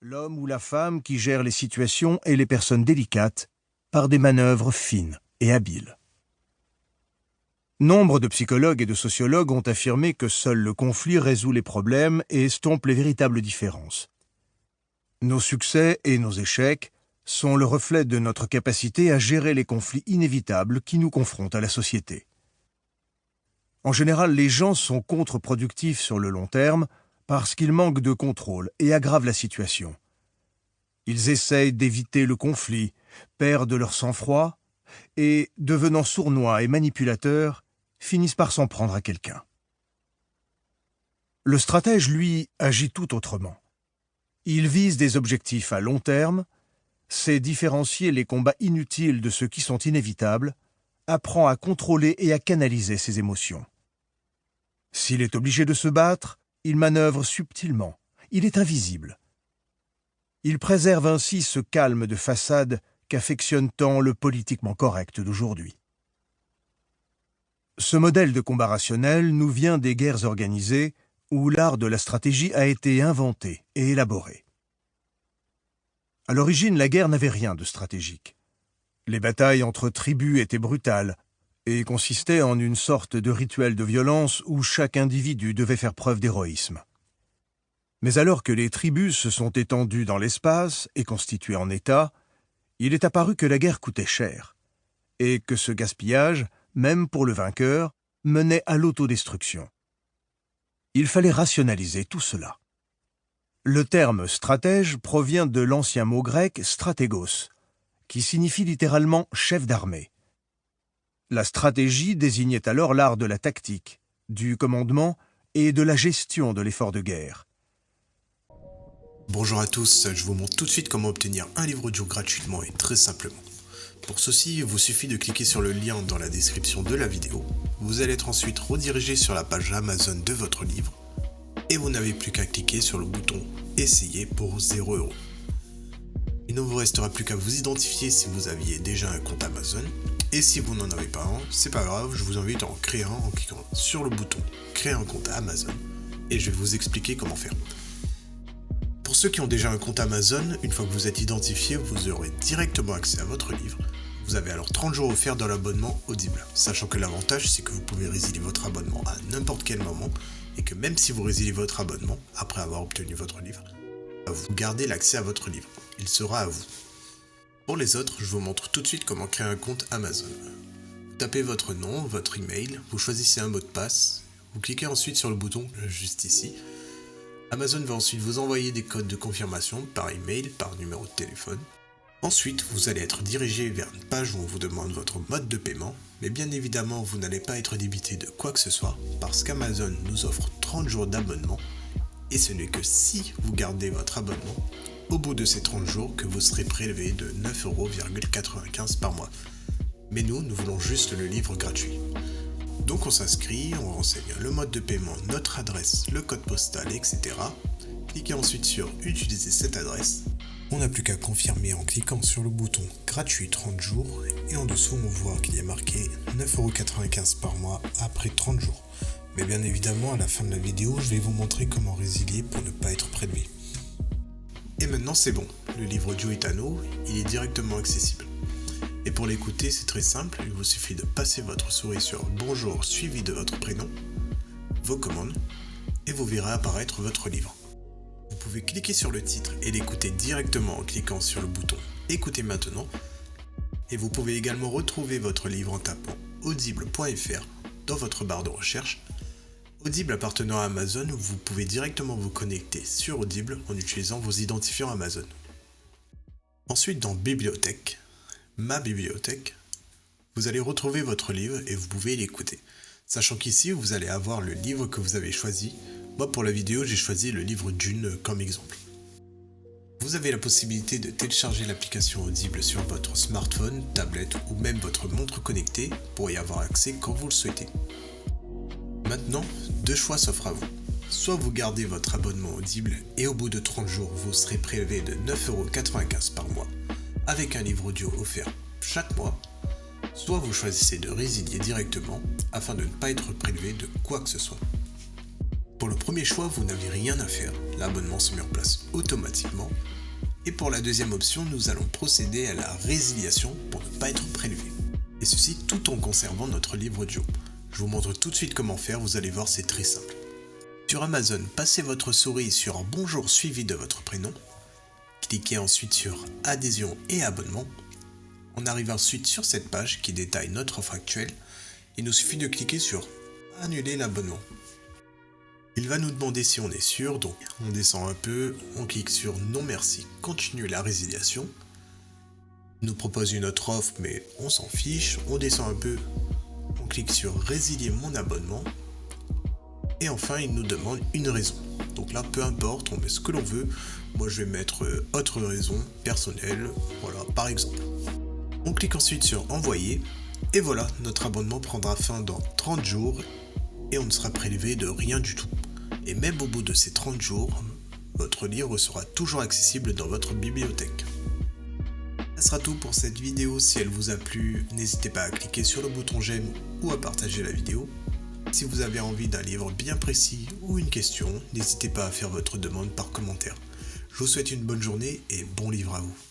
l'homme ou la femme qui gère les situations et les personnes délicates par des manœuvres fines et habiles. Nombre de psychologues et de sociologues ont affirmé que seul le conflit résout les problèmes et estompe les véritables différences. Nos succès et nos échecs sont le reflet de notre capacité à gérer les conflits inévitables qui nous confrontent à la société. En général, les gens sont contre-productifs sur le long terme parce qu'ils manquent de contrôle et aggravent la situation. Ils essayent d'éviter le conflit, perdent leur sang-froid et, devenant sournois et manipulateurs, finissent par s'en prendre à quelqu'un. Le stratège, lui, agit tout autrement. Il vise des objectifs à long terme, sait différencier les combats inutiles de ceux qui sont inévitables, apprend à contrôler et à canaliser ses émotions. S'il est obligé de se battre, il manœuvre subtilement, il est invisible. Il préserve ainsi ce calme de façade qu'affectionne tant le politiquement correct d'aujourd'hui. Ce modèle de combat rationnel nous vient des guerres organisées où l'art de la stratégie a été inventé et élaboré. À l'origine, la guerre n'avait rien de stratégique. Les batailles entre tribus étaient brutales et consistaient en une sorte de rituel de violence où chaque individu devait faire preuve d'héroïsme. Mais alors que les tribus se sont étendues dans l'espace et constituées en États, il est apparu que la guerre coûtait cher et que ce gaspillage, même pour le vainqueur, menait à l'autodestruction. Il fallait rationaliser tout cela. Le terme stratège provient de l'ancien mot grec stratégos, qui signifie littéralement chef d'armée. La stratégie désignait alors l'art de la tactique, du commandement et de la gestion de l'effort de guerre. Bonjour à tous, je vous montre tout de suite comment obtenir un livre audio gratuitement et très simplement. Pour ceci, il vous suffit de cliquer sur le lien dans la description de la vidéo. Vous allez être ensuite redirigé sur la page Amazon de votre livre et vous n'avez plus qu'à cliquer sur le bouton « Essayer » pour 0 €. Il ne vous restera plus qu'à vous identifier si vous aviez déjà un compte Amazon et si vous n'en avez pas un, c'est pas grave, je vous invite à en créer un en cliquant sur le bouton « Créer un compte Amazon » et je vais vous expliquer comment faire. Pour ceux qui ont déjà un compte Amazon, une fois que vous êtes identifié, vous aurez directement accès à votre livre. Vous avez alors 30 jours offerts dans l'abonnement Audible, sachant que l'avantage c'est que vous pouvez résilier votre abonnement à n'importe quel moment et que même si vous résiliez votre abonnement après avoir obtenu votre livre, vous gardez l'accès à votre livre. Il sera à vous. Pour les autres, je vous montre tout de suite comment créer un compte Amazon. Vous tapez votre nom, votre email, vous choisissez un mot de passe, vous cliquez ensuite sur le bouton juste ici. Amazon va ensuite vous envoyer des codes de confirmation par email, par numéro de téléphone. Ensuite, vous allez être dirigé vers une page où on vous demande votre mode de paiement, mais bien évidemment, vous n'allez pas être débité de quoi que ce soit, parce qu'Amazon nous offre 30 jours d'abonnement, et ce n'est que si vous gardez votre abonnement, au bout de ces 30 jours, que vous serez prélevé de 9,95 € par mois. Mais nous voulons juste le livre gratuit. Donc on s'inscrit, on renseigne le mode de paiement, notre adresse, le code postal, etc. Cliquez ensuite sur « Utiliser cette adresse ». On n'a plus qu'à confirmer en cliquant sur le bouton « Gratuit 30 jours » et en dessous on voit qu'il y a marqué 9,95 € par mois après 30 jours. Mais bien évidemment, à la fin de la vidéo, je vais vous montrer comment résilier pour ne pas être prélevé. Et maintenant c'est bon, le livre audio est à nous, il est directement accessible. Et pour l'écouter, c'est très simple, il vous suffit de passer votre souris sur « Bonjour » suivi de votre prénom, vos commandes, et vous verrez apparaître votre livre. Vous pouvez cliquer sur le titre et l'écouter directement en cliquant sur le bouton « Écoutez maintenant » et vous pouvez également retrouver votre livre en tapant audible.fr dans votre barre de recherche. Audible appartenant à Amazon, vous pouvez directement vous connecter sur Audible en utilisant vos identifiants Amazon. Ensuite, dans « Bibliothèque », Ma bibliothèque, vous allez retrouver votre livre et vous pouvez l'écouter. Sachant qu'ici, vous allez avoir le livre que vous avez choisi. Moi, pour la vidéo, j'ai choisi le livre Dune comme exemple. Vous avez la possibilité de télécharger l'application Audible sur votre smartphone, tablette ou même votre montre connectée pour y avoir accès quand vous le souhaitez. Maintenant, deux choix s'offrent à vous. Soit vous gardez votre abonnement Audible et au bout de 30 jours, vous serez prélevé de 9,95 € par mois, avec un livre audio offert chaque mois, soit vous choisissez de résilier directement afin de ne pas être prélevé de quoi que ce soit. Pour le premier choix, vous n'avez rien à faire, l'abonnement se met en place automatiquement. Et pour la deuxième option, nous allons procéder à la résiliation pour ne pas être prélevé. Et ceci tout en conservant notre livre audio. Je vous montre tout de suite comment faire, vous allez voir, c'est très simple. Sur Amazon, passez votre souris sur Bonjour suivi de votre prénom. Cliquez ensuite sur Adhésion et abonnement. On arrive ensuite sur cette page qui détaille notre offre actuelle. Il nous suffit de cliquer sur Annuler l'abonnement. Il va nous demander si on est sûr, donc on descend un peu, on clique sur Non merci, continuer la résiliation. Il nous propose une autre offre mais on s'en fiche, on descend un peu, on clique sur Résilier mon abonnement. Et enfin il nous demande une raison. Donc là peu importe, on met ce que l'on veut. Moi je vais mettre autre raison personnelle, voilà par exemple. On clique ensuite sur Envoyer. Et voilà, notre abonnement prendra fin dans 30 jours et on ne sera prélevé de rien du tout. Et même au bout de ces 30 jours, votre livre sera toujours accessible dans votre bibliothèque. Ce sera tout pour cette vidéo. Si elle vous a plu, n'hésitez pas à cliquer sur le bouton j'aime ou à partager la vidéo. Si vous avez envie d'un livre bien précis ou une question, n'hésitez pas à faire votre demande par commentaire. Je vous souhaite une bonne journée et bon livre à vous.